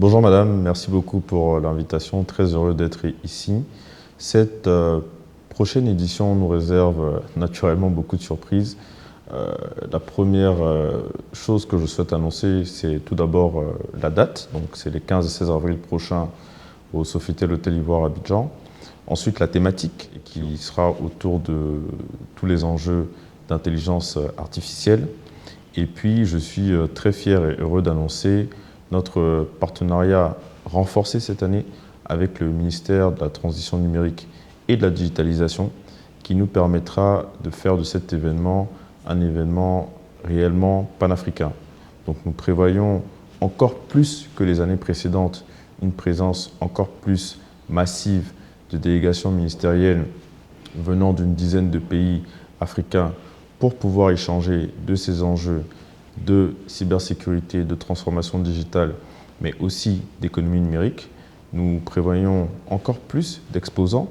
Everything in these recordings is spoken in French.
Bonjour madame, merci beaucoup pour l'invitation, très heureux d'être ici. Cette prochaine édition nous réserve naturellement beaucoup de surprises. La première chose que je souhaite annoncer, c'est tout d'abord la date, donc c'est les 15 et 16 avril prochains au Sofitel Hôtel Ivoire à Abidjan. Ensuite la thématique qui sera autour de tous les enjeux d'intelligence artificielle. Et puis je suis très fier et heureux d'annoncer notre partenariat renforcé cette année avec le ministère de la Transition numérique et de la digitalisation qui nous permettra de faire de cet événement un événement réellement panafricain. Donc nous prévoyons encore plus que les années précédentes une présence encore plus massive de délégations ministérielles venant d'une dizaine de pays africains pour pouvoir échanger de ces enjeux de cybersécurité, de transformation digitale, mais aussi d'économie numérique. Nous prévoyons encore plus d'exposants,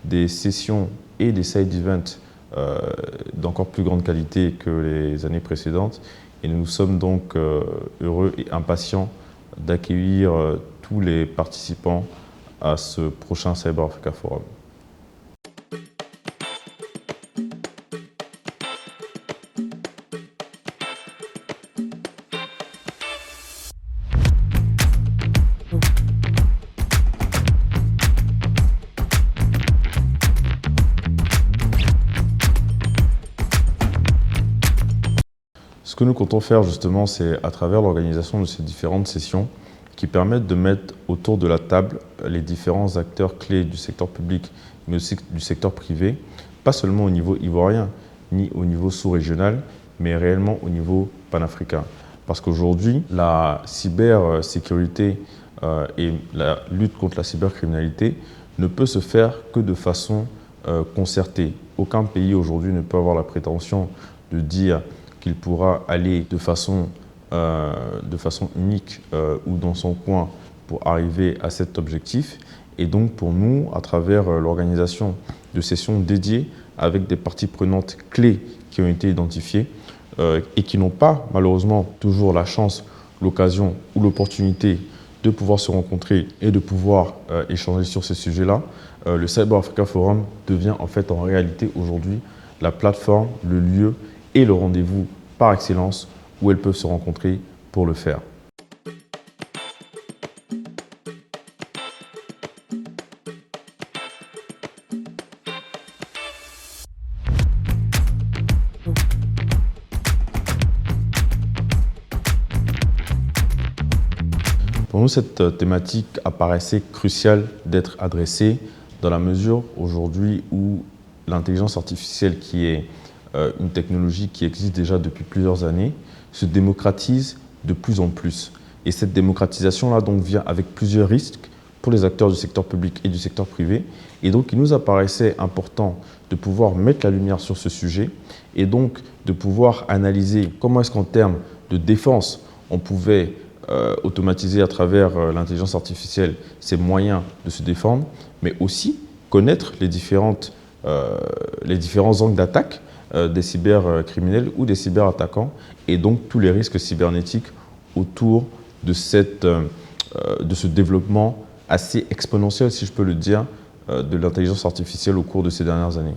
des sessions et des side events d'encore plus grande qualité que les années précédentes. Et nous sommes donc heureux et impatients d'accueillir tous les participants à ce prochain Cyber Africa Forum. Ce que nous comptons faire justement, c'est à travers l'organisation de ces différentes sessions qui permettent de mettre autour de la table les différents acteurs clés du secteur public, mais aussi du secteur privé, pas seulement au niveau ivoirien, ni au niveau sous-régional, mais réellement au niveau panafricain. Parce qu'aujourd'hui, la cybersécurité et la lutte contre la cybercriminalité ne peut se faire que de façon concertée. Aucun pays aujourd'hui ne peut avoir la prétention de dire qu'il pourra aller de façon unique ou dans son coin pour arriver à cet objectif. Et donc pour nous, à travers l'organisation de sessions dédiées avec des parties prenantes clés qui ont été identifiées et qui n'ont pas malheureusement toujours la chance, l'occasion ou l'opportunité de pouvoir se rencontrer et de pouvoir échanger sur ces sujets-là, le Cyber Africa Forum devient en fait en réalité aujourd'hui la plateforme, le lieu et le rendez-vous par excellence où elles peuvent se rencontrer pour le faire. Pour nous, cette thématique apparaissait cruciale d'être adressée dans la mesure aujourd'hui où l'intelligence artificielle, qui est une technologie qui existe déjà depuis plusieurs années, se démocratise de plus en plus. Et cette démocratisation-là donc vient avec plusieurs risques pour les acteurs du secteur public et du secteur privé. Et donc il nous apparaissait important de pouvoir mettre la lumière sur ce sujet et donc de pouvoir analyser comment est-ce qu'en termes de défense, on pouvait automatiser à travers l'intelligence artificielle ces moyens de se défendre, mais aussi connaître les différents angles d'attaque des cybercriminels ou des cyberattaquants et donc tous les risques cybernétiques autour de ce développement assez exponentiel, si je peux le dire, de l'intelligence artificielle au cours de ces dernières années.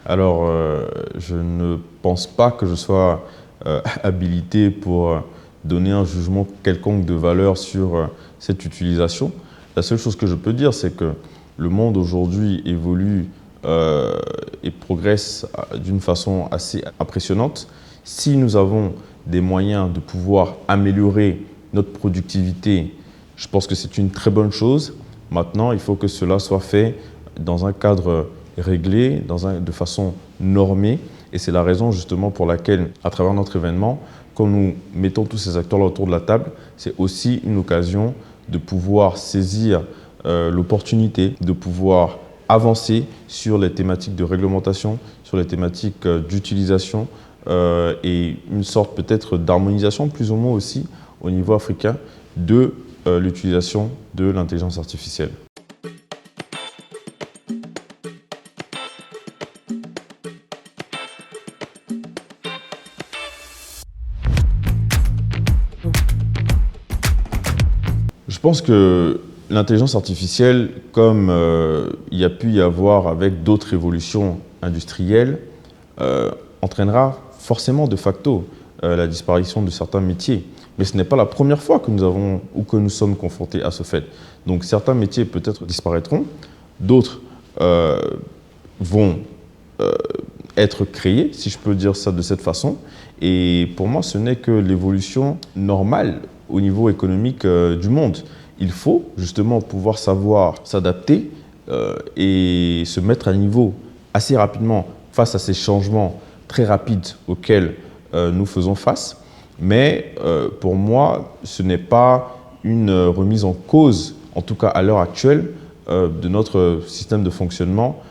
Alors, je ne pense pas que je sois habilité pour donner un jugement quelconque de valeur sur cette utilisation. La seule chose que je peux dire, c'est que le monde aujourd'hui évolue et progresse d'une façon assez impressionnante. Si nous avons des moyens de pouvoir améliorer notre productivité, je pense que c'est une très bonne chose. Maintenant, il faut que cela soit fait dans un cadre réglé, de façon normée. Et c'est la raison justement pour laquelle, à travers notre événement, quand nous mettons tous ces acteurs-là autour de la table, c'est aussi une occasion de pouvoir saisir l'opportunité, de pouvoir avancer sur les thématiques de réglementation, sur les thématiques d'utilisation et une sorte peut-être d'harmonisation plus ou moins aussi au niveau africain de l'utilisation de l'intelligence artificielle. Je pense que l'intelligence artificielle, comme il y a pu y avoir avec d'autres révolutions industrielles, entraînera forcément de facto la disparition de certains métiers. Mais ce n'est pas la première fois que nous avons ou que nous sommes confrontés à ce fait. Donc certains métiers peut-être disparaîtront, d'autres vont être créés, si je peux dire ça de cette façon. Et pour moi, ce n'est que l'évolution normale au niveau économique du monde. Il faut justement pouvoir savoir s'adapter et se mettre à niveau assez rapidement face à ces changements très rapides auxquels nous faisons face. Mais pour moi, ce n'est pas une remise en cause, en tout cas à l'heure actuelle, de notre système de fonctionnement,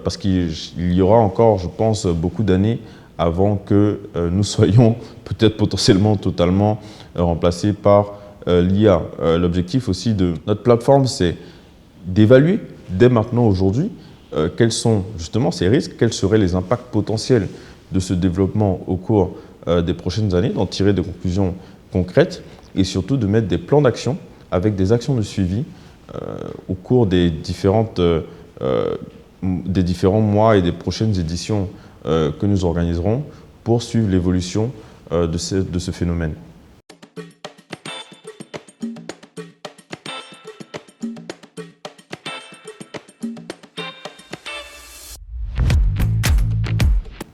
parce qu'il y aura encore, je pense, beaucoup d'années avant que nous soyons peut-être potentiellement totalement remplacés par l'IA. L'objectif aussi de notre plateforme, c'est d'évaluer dès maintenant, aujourd'hui, quels sont justement ces risques, quels seraient les impacts potentiels de ce développement au cours des prochaines années, d'en tirer des conclusions concrètes et surtout de mettre des plans d'action avec des actions de suivi au cours des différents mois et des prochaines éditions que nous organiserons pour suivre l'évolution de ce phénomène.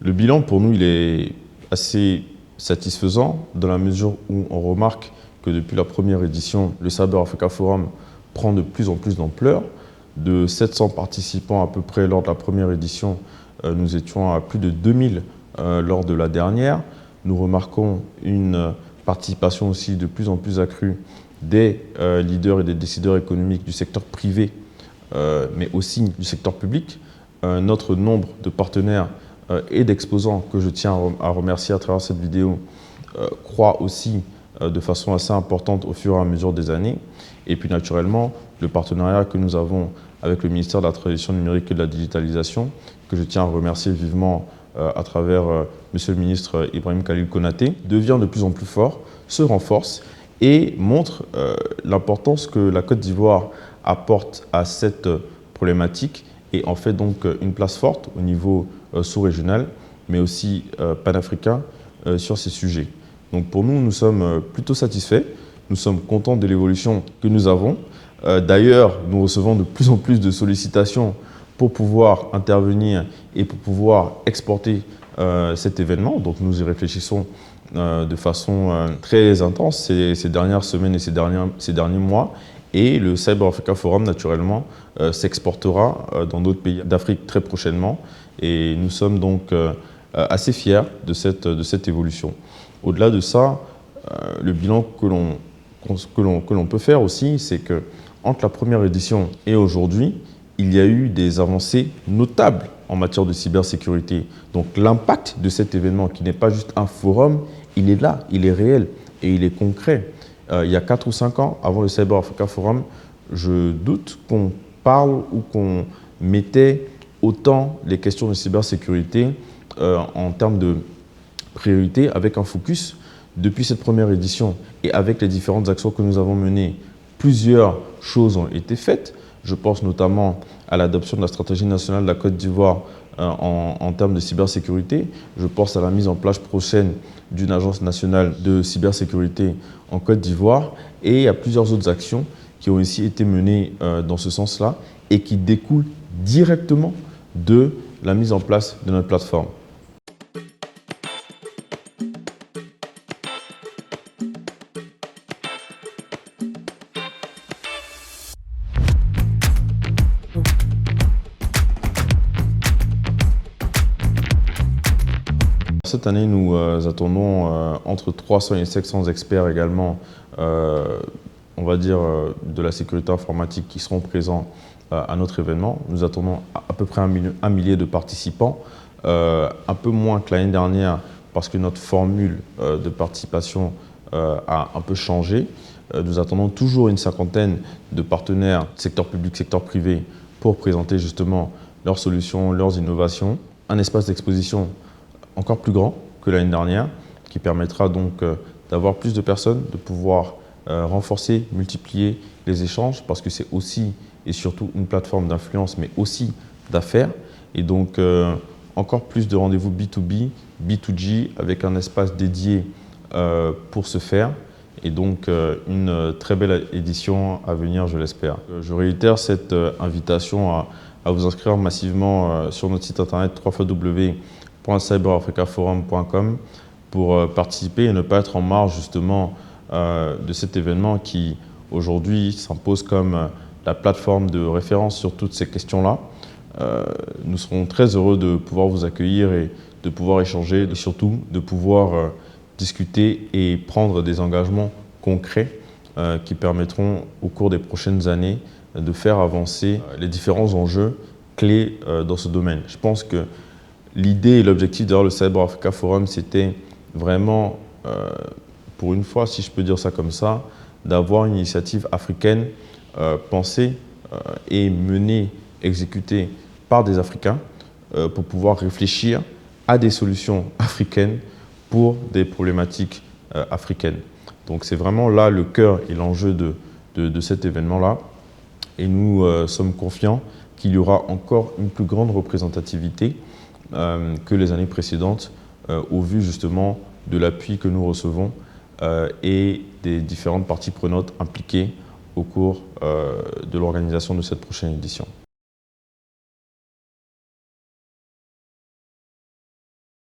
Le bilan pour nous, il est assez satisfaisant dans la mesure où on remarque que depuis la première édition, le Cyber Africa Forum prend de plus en plus d'ampleur. De 700 participants à peu près lors de la première édition, nous étions à plus de 2000 lors de la dernière. Nous remarquons une participation aussi de plus en plus accrue des leaders et des décideurs économiques du secteur privé, mais aussi du secteur public. Notre nombre de partenaires et d'exposants que je tiens à remercier à travers cette vidéo croît aussi de façon assez importante au fur et à mesure des années. Et puis naturellement, le partenariat que nous avons avec le ministère de la Transition numérique et de la digitalisation, que je tiens à remercier vivement à travers Monsieur le ministre Ibrahim Khalil Konaté, devient de plus en plus fort, se renforce et montre l'importance que la Côte d'Ivoire apporte à cette problématique et en fait donc une place forte au niveau sous-régional, mais aussi panafricain sur ces sujets. Donc pour nous, nous sommes plutôt satisfaits, nous sommes contents de l'évolution que nous avons. D'ailleurs, nous recevons de plus en plus de sollicitations pour pouvoir intervenir et pour pouvoir exporter cet événement. Donc nous y réfléchissons de façon très intense ces dernières semaines et ces derniers mois. Et le Cyber Africa Forum, naturellement, s'exportera dans d'autres pays d'Afrique très prochainement. Et nous sommes donc assez fiers de cette évolution. Au-delà de ça, le bilan que l'on peut faire aussi, c'est que entre la première édition et aujourd'hui, il y a eu des avancées notables en matière de cybersécurité. Donc l'impact de cet événement, qui n'est pas juste un forum, il est là, il est réel et il est concret. Il y a 4 ou 5 ans, avant le Cyber Africa Forum, je doute qu'on parle ou qu'on mettait autant les questions de cybersécurité en termes de priorité avec un focus. Depuis cette première édition et avec les différentes actions que nous avons menées, plusieurs choses ont été faites. Je pense notamment à l'adoption de la stratégie nationale de la Côte d'Ivoire en termes de cybersécurité. Je pense à la mise en place prochaine d'une agence nationale de cybersécurité en Côte d'Ivoire et à plusieurs autres actions qui ont aussi été menées dans ce sens-là et qui découlent directement de la mise en place de notre plateforme. Cette année, nous attendons entre 300 et 500 experts également, on va dire, de la sécurité informatique qui seront présents à notre événement. Nous attendons à peu près un millier de participants, un peu moins que l'année dernière parce que notre formule de participation a un peu changé. Nous attendons toujours une cinquantaine de partenaires, secteur public, secteur privé, pour présenter justement leurs solutions, leurs innovations. Un espace d'exposition encore plus grand que l'année dernière, qui permettra donc d'avoir plus de personnes, de pouvoir renforcer, multiplier les échanges parce que c'est aussi et surtout une plateforme d'influence, mais aussi d'affaires. Et donc, encore plus de rendez-vous B2B, B2G avec un espace dédié pour ce faire. Et donc, une très belle édition à venir, je l'espère. Je réitère cette invitation à vous inscrire massivement sur notre site internet www.cyberafricaforum.com pour participer et ne pas être en marge justement de cet événement qui aujourd'hui s'impose comme la plateforme de référence sur toutes ces questions-là. Nous serons très heureux de pouvoir vous accueillir et de pouvoir échanger et surtout de pouvoir discuter et prendre des engagements concrets qui permettront au cours des prochaines années de faire avancer les différents enjeux clés dans ce domaine. Je pense que l'idée et l'objectif derrière le Cyber Africa Forum, c'était vraiment, pour une fois, si je peux dire ça comme ça, d'avoir une initiative africaine pensée et menée, exécutée par des Africains pour pouvoir réfléchir à des solutions africaines pour des problématiques africaines. Donc c'est vraiment là le cœur et l'enjeu de cet événement-là. Et nous sommes confiants qu'il y aura encore une plus grande représentativité que les années précédentes au vu justement de l'appui que nous recevons et des différentes parties prenantes impliquées au cours de l'organisation de cette prochaine édition.